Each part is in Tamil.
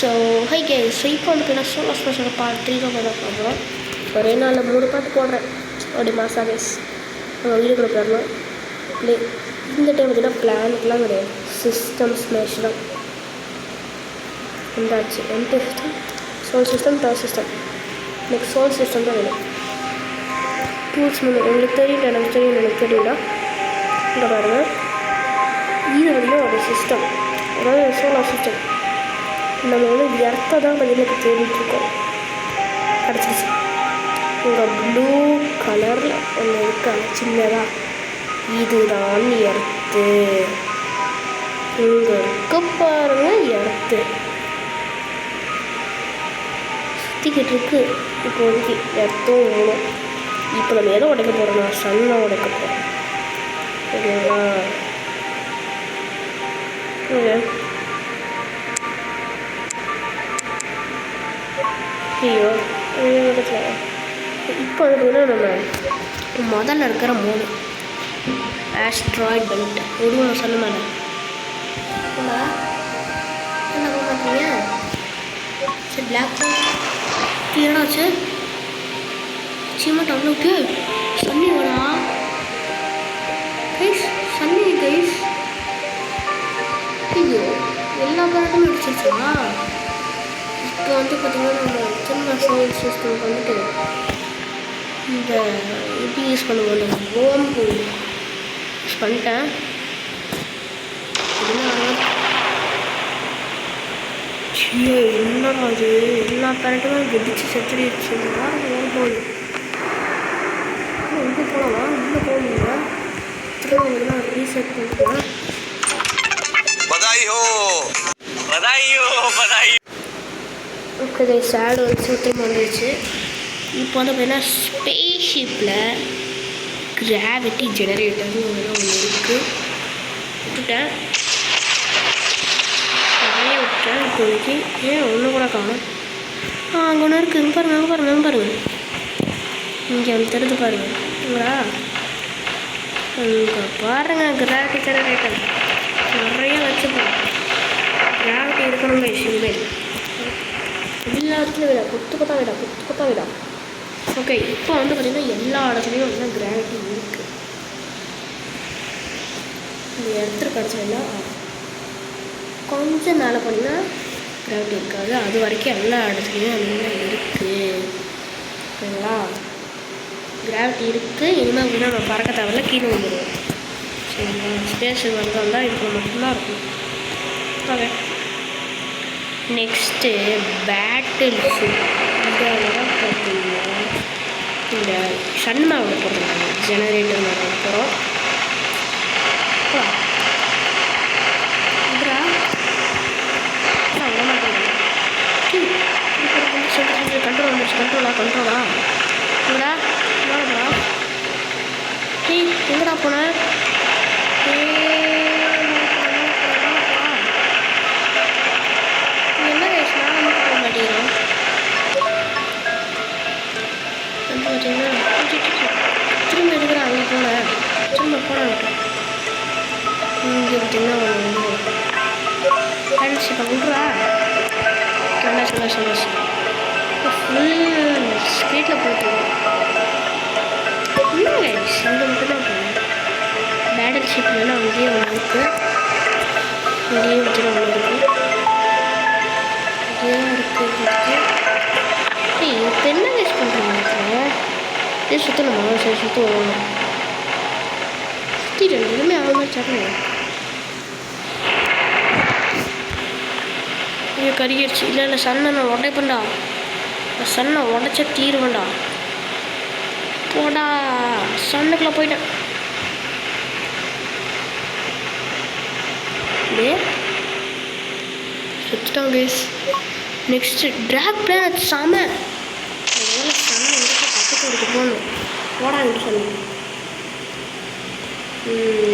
ஸோ ஹை கேஸ் இப்போ வந்து பார்த்தீங்கன்னா சோலோ ஸ்பெஷல் பார்ட் 3 தான் போடுறோம். ஒரே நாளில் 3 பாட்டு போடுறேன். அப்படி மாசா கேஸ் நம்ம வீடியோ கூட போயிடலாம். இந்த டைம் பார்த்தீங்கன்னா பிளானுக்குலாம் கிடையாது, சிஸ்டம் ஸ்மேஷ் தான் உண்டாச்சு. எந்த system? Solo system, tower system. எனக்கு சோல் சிஸ்டம் தான் வேணும். டூல்ஸ் உங்களுக்கு தெரியல, எனக்கு தெரியல. இங்கே பாருங்கள், இது வந்து ஒரு சிஸ்டம், அதாவது சோலார் சிஸ்டம். நம்ம வந்து எர்த்தை தான் பதிலுக்கு தேடிட்டுருக்கோம். கிடச்சிருச்சு. இங்கே ப்ளூ கலரில் ஒன்று இருக்காங்க சின்னதாக, இதுதான் எர்த்து. இங்கே இருக்க பாருங்கள் எர்த்து சுற்றிக்கிட்டு இருக்கு. இப்போதைக்கு எர்த்தும் வேணும். இப்போ நம்ம எதை உடைக்க போகிறோம்னா சன்னை உடைக்க போகிறோம். ஓகேங்களா? ஐயோ இப்போ வந்து நம்ம முதல்ல இருக்கிற மூணு ஆஸ்ட்ராய்ட் பெல்ட் எதுவும் சொல்ல மாட்டேன். என்ன பண்ண மாட்டீங்க? சரி, பிளாக் ஏன்னாச்சு சீமெண்ட் அவ்வளோக்கு சன்னி வரா கைஸ், சன்னி கைஸ். ஐயோ, எல்லா பேருக்கும் அடிச்சிருச்சா? இப்போ வந்து பார்த்திங்கன்னா நம்ம சின்ன சோல் சிஸ்டம்க்கு வந்துட்டு இந்த இது யூஸ் பண்ணுவோம். நம்ம ஓம் யூஸ் பண்ணிட்டேன். என்னடா அது, எல்லா பேரட்டுமே வெடிச்சு செத்துடிச்சு. ஓம் போகுது. உள்ளே போகலாமா? உள்ளே போகணுங்க. திரும்ப ரீசெட் பண்ணிக்கலாம். ஓகே, சேடு வந்து சுத்தம் வந்துடுச்சு. இப்போ வந்து பார்த்தீங்கன்னா ஸ்பேஸ்ஷிப்பில் கிராவிட்டி ஜெனரேட்டர்னு ஒன்று இருக்குது. விட்டுட்டேன் இப்போதைக்கு. ஏன் ஒன்று கூட காணும்? அங்கே ஒன்று இருக்குது. இங்கே பாருங்கள். இங்கே வந்து தெரிஞ்சு பாருங்களா? இங்கே பாருங்கள், கிராவிட்டி ஜெனரேட்டர் நிறைய வச்சுப்போம். கிராவிட்டி இருக்கணுங்க விஷயமே. எல்லாத்துலேயும் குத்து விடா. ஓகே, இப்போ வந்து பார்த்திங்கன்னா எல்லா இடத்துலையும் வந்து கிராவிட்டி இருக்குது. இந்த இடத்துல கிடச்சதுல கொஞ்சம் மேலே போனீங்கன்னா கிராவிட்டி இருக்காது. அது வரைக்கும் எல்லா இடத்துலையும் அந்த இருக்குது. ஓகேங்களா? கிராவிட்டி இருக்குது. இனிமேல் கூட நம்ம பறக்க தேவையில்ல, கீழே வந்துடுவோம். சரிங்களா? ஸ்பேஸ் வந்தால் இதுக்கு மட்டும்தான் இருக்கும். Okay, next battleship. இதெல்லாம் பார்த்தீங்கன்னா இந்த சன்மாவில் போடுறாங்க, ஜெனரேட்டர் மேலே போகிறோம். கண்ட்ரோலா எங்கடா எங்கடா போன? என்ன வயசுனா போக மாட்டேங்கிறோம். வந்து பார்த்தீங்கன்னா திரும்ப எடுக்கிறேன். அங்கே போனேன், திரும்ப போனேன். இங்கே பார்த்தீங்கன்னா ஃப்ரெண்ட்ஷிப்பை விட்றா. சொல்ல ஃபுல் ஸ்பீட்டில் போயிட்டு அங்கே மட்டும்தான் போனேன். பேட்டில் ஷிப்லாம் அங்கேயே ஒன்று இருக்குது. இங்கேயே வச்சுட்டு ஒன்று இருக்குது. இங்கேயே இருக்குது. இப்போ என்ன வேஸ்ட் பண்ணுறீங்க? இதே சுற்றணுமா? சரி, சுற்றுவோம். சுற்றிட்டு எதுவுமே ஆக மாதிரி சாப்பிடுங்க. இங்கே கறிகிடுச்சு. இல்லை சன்னை நான் உடைப்பேன்டா. சன்னை உடச்சா தீருவேண்டா. போடா, சன்னுக்குள்ளே போயிட்டேன். சுற்றிட்டான் கைஸ். நெக்ஸ்ட்டு ட்ராக் பிளானட் சாம. அதனால சன்னை எடுத்து பக்கத்து எடுத்து போகணும். போடான்னு சொன்னேன்.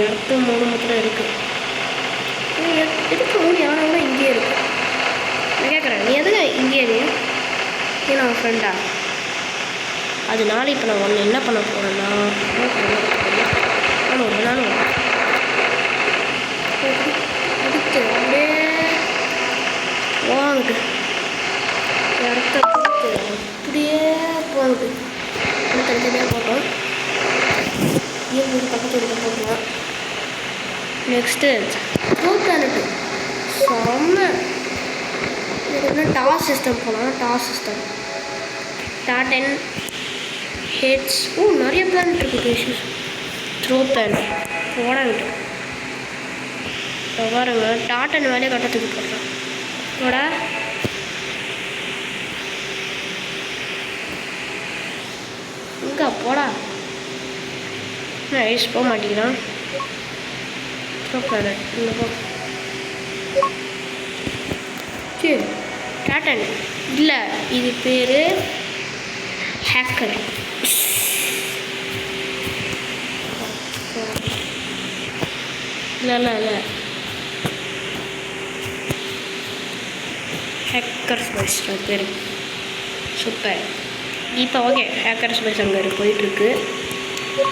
இடத்து 3 மட்டும் இருக்குது. எதுக்கு 3 எவனா இங்கேயே இருக்கு? நான் கேட்குறேன், நீ எதுக்கு இங்கேயே நீ நம்ம ஃப்ரெண்டா? அதனால இப்போ நான் ஒன்று என்ன பண்ண போகிறேன்னா, நானும் அடுத்து அப்படியே வாங்கிட்டு இடத்த அப்படியே போகுது. தனித்தனியாக போட்டோம். பக்கத்து இருக்க போட்டோம். நெக்ஸ்ட்டு பிளானட்டு செம்ம. இதுக்கு டாஸ் சிஸ்டம் போகலாம். டாஸ் சிஸ்டம் டாட்10 ஹெட்ஸ். நிறைய பிளானட் இருக்குது பேஷஸ். த்ரோ பிளானட் போட விட்டு பாருங்க. டாட்10 வேலையை கட்டத்துக்கு போடுறேன். போட இங்கே போடா. ஐஸ் போக மாட்டேங்கிறான். த்ரோ பிளானட் இங்கே போ. சரி டாட்10 இல்லை, இது பேர் ஹேக்கர். இல்லை ஹேக்கர் ஸ்பைஸ் அது பேர். சூப்பர். இப்போ ஓகே, ஹேக்கர் ஸ்பைஸ் அங்கே போயிட்டுருக்கு.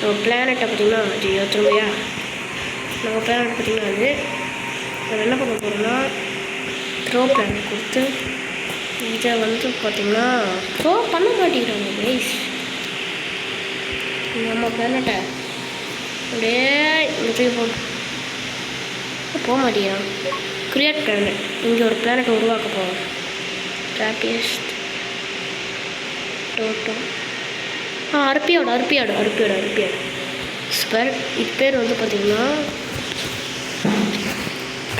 நம்ம பிளானட்டை பார்த்திங்கன்னா திரும்பியா நம்ம பிளானட் பார்த்திங்கன்னா அது நம்ம என்ன பண்ண போகிறோம்னா த்ரோ பிளானட் கொடுத்து இதை பார்த்திங்கன்னா த்ரோ பண்ண மாட்டேங்கிறாங்க கைஸ். நம்ம பிளானட்டை அப்படியே போக மாட்டேங்கிறான். Create planet. இங்கே ஒரு பிளானட்டை உருவாக்க போகிறோம். ட்ராப்பியஸ்ட் டோட்டோ அருப்பியாடு ஸ்பெர். இது பேர் பார்த்திங்கன்னா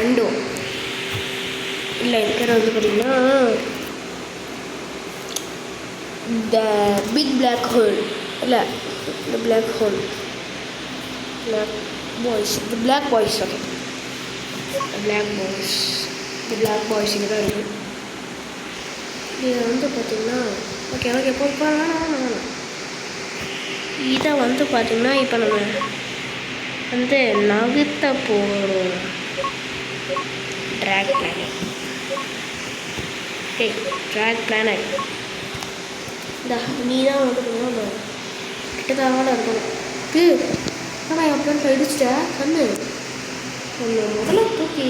அண்டோ. இல்லை, இது பேர் பார்த்திங்கன்னா த பிக் பிளாக் ஹோல். இல்லை, the black hole black boys. Okay, black boys இங்கே தான் இருக்குது. இது பார்த்திங்கன்னா ஓகே வேணாம். இதை பார்த்திங்கன்னா இப்போ நம்ம நகர்த்த போகிறோம். ட்ராக் பிளானட் நீ தான் பார்த்திங்கன்னா கிட்டதாக இருக்கணும். ஆனால் என் பிளான் இடிச்சிட்டேன். கண்ணு முதல்ல தூக்கி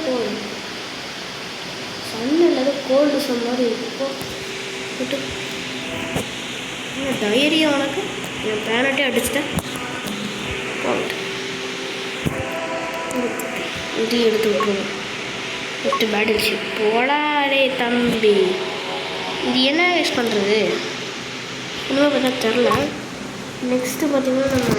போய் சன் இல்லாத கோல்டு சன் மாதிரி இப்போ விட்டு டைரியா உனக்கு என் பிளானட்டே அடிச்சிட்டேன். இது எடுத்து விட்டுருவோம். ஃபஸ்ட்டு பேட்டில் ஷிப் போடாடே தம்பி. இது என்ன யூஸ் பண்ணுறது இன்னும் பார்த்தா தெரில. நெக்ஸ்ட்டு பார்த்திங்கன்னா நம்ம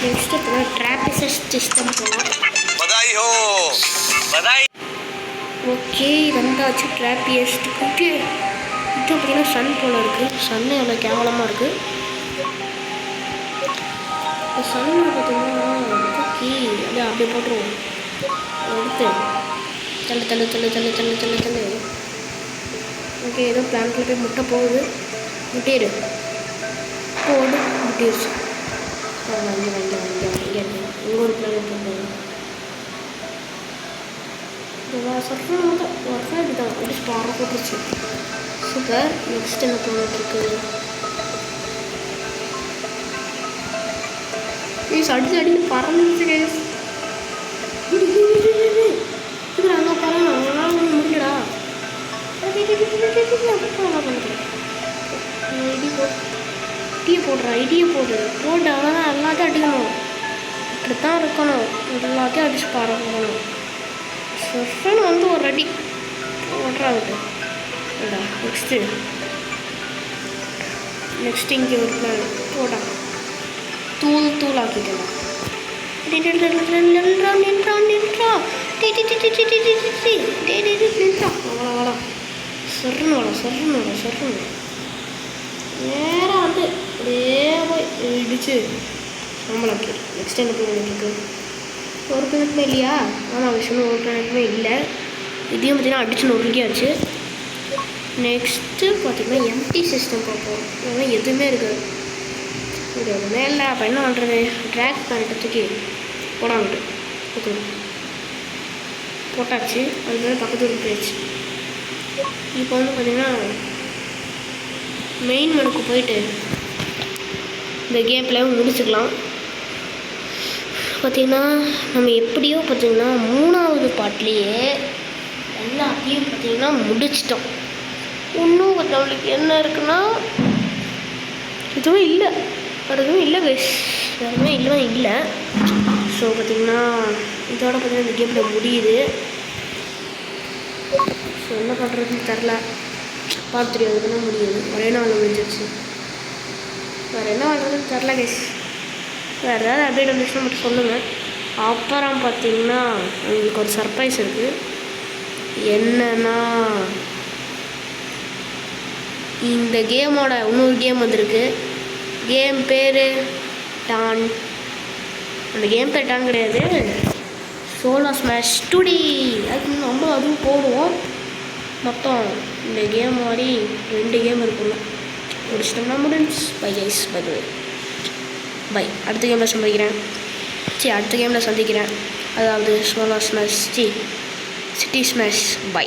நெக்ஸ்ட்டு ட்ராப்பியஸ்ட் சிஸ்டம் போகலாம். ஓகே, வந்தாச்சு ட்ராப்பியஸ்ட். ஓகே, இது பார்த்திங்கன்னா சன் போல் இருக்குது. சன்னு எவ்வளோ கேவலமாக இருக்குது. சன்னு பார்த்திங்கன்னா தூக்கி அப்படியே போட்டுருவோம். எடுத்து தள்ளு. ஓகே, ஏதோ பிளான்ட்டில் போய் முட்டை போகுது. முட்டையிடு போடு. முட்டையிடுச்சு. இங்கே ஒரு பிளான் போடுவோம். இப்படி தான் அப்படி ஸ்டாராக போட்டுருச்சு. சூப்பர். நெக்ஸ்ட் என்ன போட்டுருக்கு? அடிச்சு பறந்துச்சு கேஸ். அங்கே பறந்து முடியலடா. இடியை போடு. அவ்வளோதான். எல்லாத்தையும் அடிக்கணும். இப்படித்தான் இருக்கணும். எல்லாத்தையும் அடிச்சு பறக்கணும். சொஃபன் ஒரு அடி ஓட்டுறாங்க. நெக்ஸ்ட்டு இங்கே ஒரு பிளான் போடா. தூள் ஆக்கிட்டேன். நின்றா அவ்வளோ சொர்ணோட நேராக அப்படியே போய் இடிச்சு சம்பளம். நெக்ஸ்ட் என்ன பண்ணிட்டுருக்கு? ஒரு பிளானட்டுமே இல்லையா? ஆமாம், விஷயம் ஒரு பிளானட்டுமே இல்லை. இதையும் பார்த்திங்கன்னா அடிச்சு நொறுக்கியாச்சு. நெக்ஸ்ட்டு பார்த்திங்கன்னா எம்டி சிஸ்டம் பார்ப்போம். அதெல்லாம் எதுவுமே இருக்காது. இது எதுவுமே இல்லை. அப்போ என்ன பண்ணுறது? ட்ராக் பிளானட்டை போடாமட்டு ஓகே போட்டாச்சு. அது மேலே பக்கத்து ஊருக்கு போயிடுச்சு. இப்போ பார்த்திங்கன்னா மெயின் மெனுக்கு போயிட்டு இந்த கேம் பிளேவை முடிச்சுக்கலாம். பார்த்திங்கன்னா நம்ம எப்படியோ பார்த்திங்கன்னா 3வது பார்ட்லேயே எல்லாத்தையும் பார்த்திங்கன்னா முடிச்சிட்டோம். இன்னும் நம்மளுக்கு என்ன இருக்குன்னா எதுவும் இல்லை, வேறு எதுவும் இல்லை கைஸ், வேறுமே இல்லை. ஸோ பார்த்திங்கன்னா இதோட பார்த்திங்கன்னா இந்த கேமில் முடியுது. ஸோ என்ன பண்ணுறதுன்னு தெரில, பார்ட் 3 அதுக்கு தான் முடியுது, ஒரே நாள் முடிஞ்சிருச்சு. வேறு என்ன பண்ணுறதுன்னு தெரில கைஸ். வேறு ஏதாவது அப்டேட் வந்துச்சுன்னா மட்டும் சொல்லுங்கள். அப்புறம் பார்த்திங்கன்னா உங்களுக்கு ஒரு சர்ப்ரைஸ் இருக்குது. என்னன்னா இந்த கேமோட இன்னொரு கேம் வந்திருக்கு. கேம் பேர் டான். அந்த கேம் பேர் டான் கிடையாது, சோலோ ஸ்மாஷ் 2D. அதுக்கு நம்ம அதுவும் போடுவோம். மொத்தம் இந்த கேம் மாதிரி 2 கேம் இருக்கணும். முடிச்சிட்டோம்னா முடிஞ்சு. Bye guys, bye. அடுத்த கேமில் சந்திக்கிறேன். அதாவது solo smash city smash. By.